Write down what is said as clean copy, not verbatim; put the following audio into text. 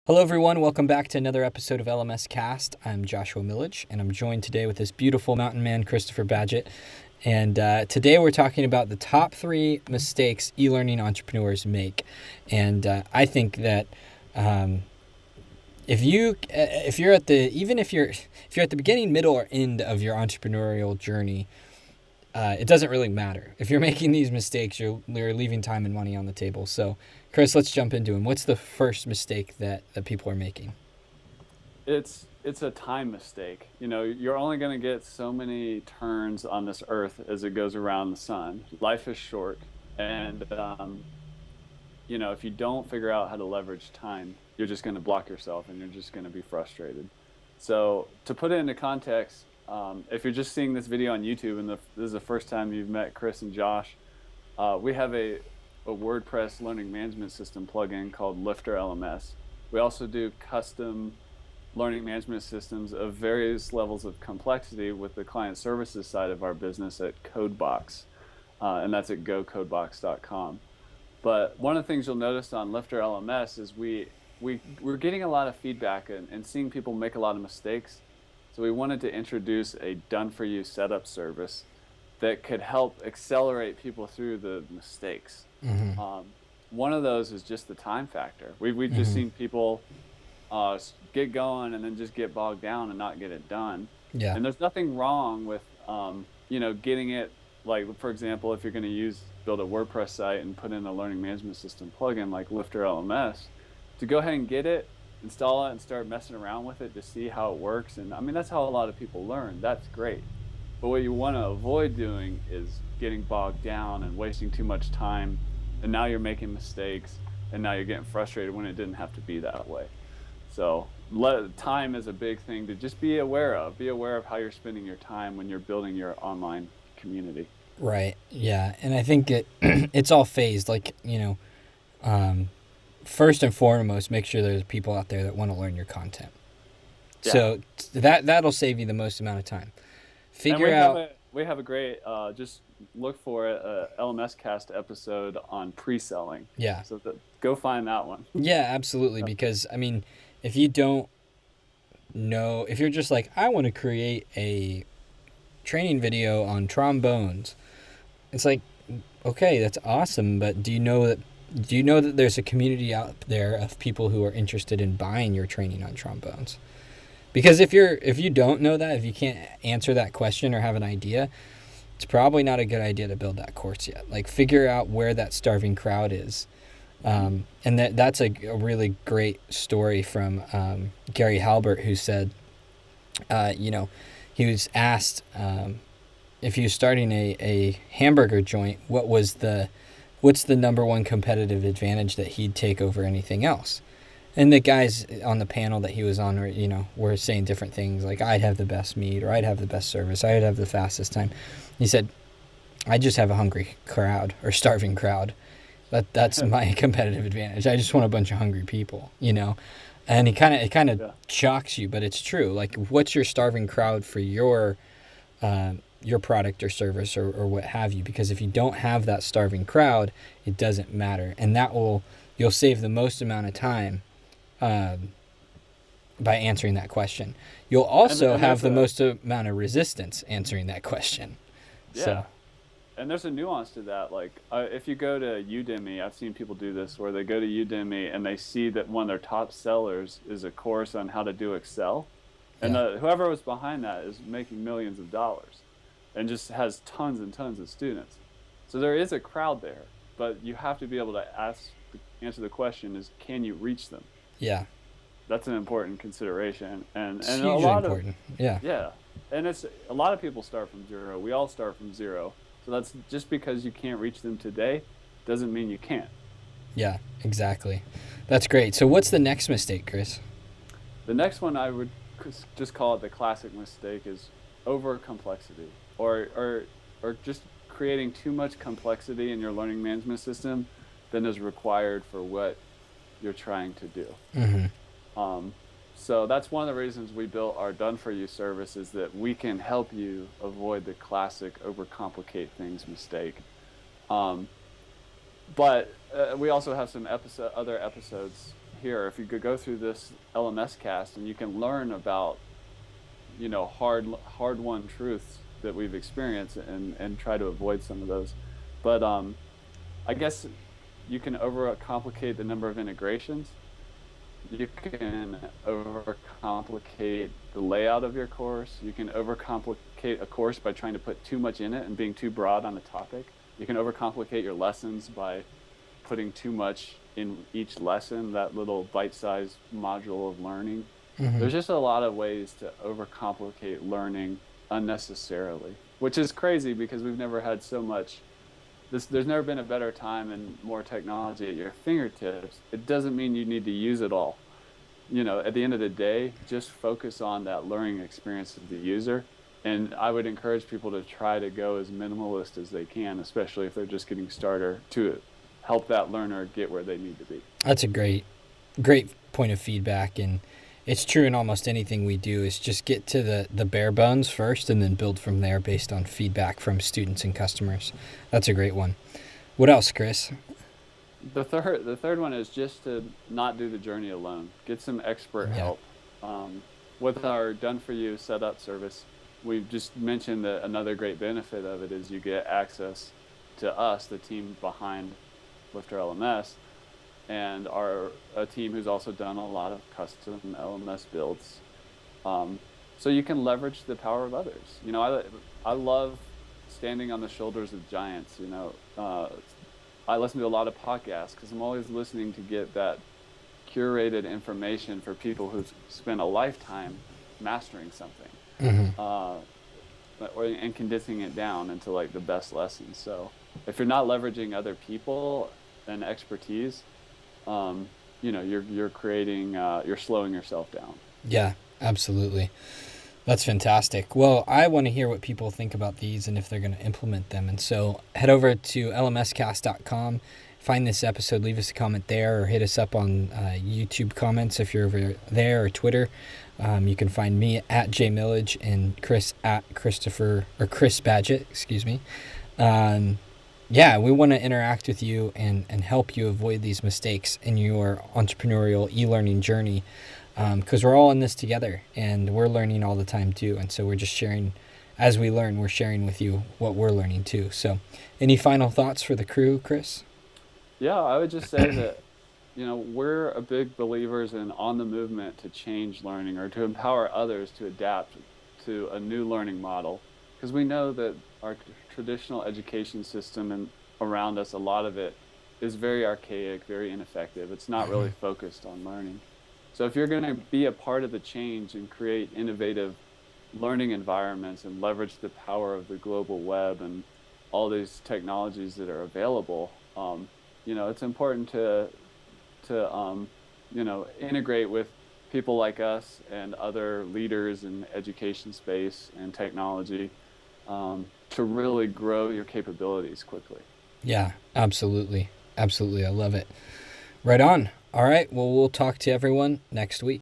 Hello, everyone. Welcome back to another episode of LMScast. I'm Joshua Millage, and I'm joined today with this beautiful mountain man, Christopher Badgett. And today we're talking about the top 3 mistakes e-learning entrepreneurs make. And I think that if you're at the beginning, middle, or end of your entrepreneurial journey, it doesn't really matter. If you're making these mistakes, you're leaving time and money on the table. So, Chris, let's jump into them. What's the first mistake that people are making? It's a time mistake. You know, you're only going to get so many turns on this earth as it goes around the sun. Life is short, and if you don't figure out how to leverage time, you're just going to block yourself, and you're just going to be frustrated. So, to put it into context, if you're just seeing this video on YouTube and this is the first time you've met Chris and Josh, we have a WordPress learning management system plugin called LifterLMS. We also do custom learning management systems of various levels of complexity with the client services side of our business at Codebox, and that's at gocodebox.com. But one of the things you'll notice on LifterLMS is we're getting a lot of feedback and seeing people make a lot of mistakes. So we wanted to introduce a done-for-you setup service that could help accelerate people through the mistakes. Mm-hmm. One of those is just the time factor. We've just seen people get going and then just get bogged down and not get it done. Yeah. And there's nothing wrong with getting it, like, for example, if you're going to build a WordPress site and put in a learning management system plugin like LifterLMS, to go ahead and get it, install it, and start messing around with it to see how it works. And I mean, that's how a lot of people learn. That's great. But what you want to avoid doing is getting bogged down and wasting too much time. And now you're making mistakes, and now you're getting frustrated when it didn't have to be that way. So time is a big thing to just be aware of. Be aware of how you're spending your time when you're building your online community. Right. Yeah. And I think it's all phased. Like, first and foremost, make sure there's people out there that want to learn your content. Yeah. So that'll save you the most amount of time. We have a great, just look for a LMScast episode on Preselling. Yeah. So go find that one. Yeah, absolutely. Because, I mean, if you don't know, if you're just like, I want to create a training video on trombones, it's like, okay, that's awesome. But do you know that there's a community out there of people who are interested in buying your training on trombones? Because if you don't know that, if you can't answer that question or have an idea, it's probably not a good idea to build that course yet. Like, figure out where that starving crowd is. And that's a really great story from Gary Halbert, who said, he was asked if he was starting a hamburger joint, what's the number one competitive advantage that he'd take over anything else? And the guys on the panel that he was on were saying different things, like, I'd have the best meat, or I'd have the best service, I'd have the fastest time. He said, I just have a hungry crowd, or starving crowd. That's my competitive advantage. I just want a bunch of hungry people, And it kind of shocks you, but it's true. Like, what's your starving crowd for your product or service or what have you? Because if you don't have that starving crowd, it doesn't matter. And you'll save the most amount of time by answering that question. You'll also have the most amount of resistance answering that question. Yeah. So. And there's a nuance to that. Like, if you go to Udemy, I've seen people do this where they go to Udemy and they see that one of their top sellers is a course on how to do Excel. And whoever was behind that is making millions of dollars and just has tons and tons of students. So there is a crowd there, but you have to be able to answer the question is, can you reach them? Yeah. That's an important consideration. And it's hugely important. Yeah. And it's a lot of people start from zero. We all start from zero. So that's just because you can't reach them today doesn't mean you can't. Yeah, exactly. That's great. So what's the next mistake, Chris? The next one, I would just call it the classic mistake, is over complexity or just creating too much complexity in your learning management system than is required for what you're trying to do. Mm-hmm. So that's one of the reasons we built our done-for-you service, is that we can help you avoid the classic overcomplicate things mistake. But we also have some other episodes here, if you could go through this LMScast and you can learn about, hard-won truths that we've experienced and try to avoid some of those. But I guess you can overcomplicate the number of integrations. You can overcomplicate the layout of your course. You can overcomplicate a course by trying to put too much in it and being too broad on a topic. You can overcomplicate your lessons by putting too much in each lesson, that little bite-sized module of learning. There's just a lot of ways to overcomplicate learning unnecessarily, which is crazy because we've never had so much. There's never been a better time and more technology at your fingertips. It doesn't mean you need to use it all. At the end of the day, just focus on that learning experience of the user. And I would encourage people to try to go as minimalist as they can, especially if they're just getting started, to help that learner get where they need to be. That's a great point of feedback. And it's true in almost anything we do, is just get to the bare bones first and then build from there based on feedback from students and customers. That's a great one. What else, Chris? The third one is just to not do the journey alone. Get some expert help. With our done-for-you setup service, we've just mentioned that another great benefit of it is you get access to us, the team behind LifterLMS, and a team who's also done a lot of custom LMS builds. So you can leverage the power of others. I love standing on the shoulders of giants. I listen to a lot of podcasts because I'm always listening to get that curated information for people who've spent a lifetime mastering something, and condensing it down into like the best lessons. So if you're not leveraging other people and expertise, you're creating, you're slowing yourself down. Yeah, absolutely. That's fantastic. Well, I want to hear what people think about these and if they're going to implement them. And so head over to lmscast.com, find this episode, leave us a comment there, or hit us up on YouTube comments if you're over there, or Twitter. You can find me at Millage and Chris at Chris Badgett, excuse me. We want to interact with you and help you avoid these mistakes in your entrepreneurial e-learning journey, because we're all in this together and we're learning all the time too. And so we're just sharing as we learn. We're sharing with you what we're learning too. So any final thoughts for the crew, Chris? Yeah, I would just say that, we're a big believers in on the movement to change learning or to empower others to adapt to a new learning model, because we know that our traditional education system and around us, a lot of it is very archaic, very ineffective. It's not really focused on learning. So if you're going to be a part of the change and create innovative learning environments and leverage the power of the global web and all these technologies that are available, it's important to integrate with people like us and other leaders in education space and technology, to really grow your capabilities quickly. Yeah, absolutely. Absolutely. I love it. Right on. All right. Well, we'll talk to everyone next week.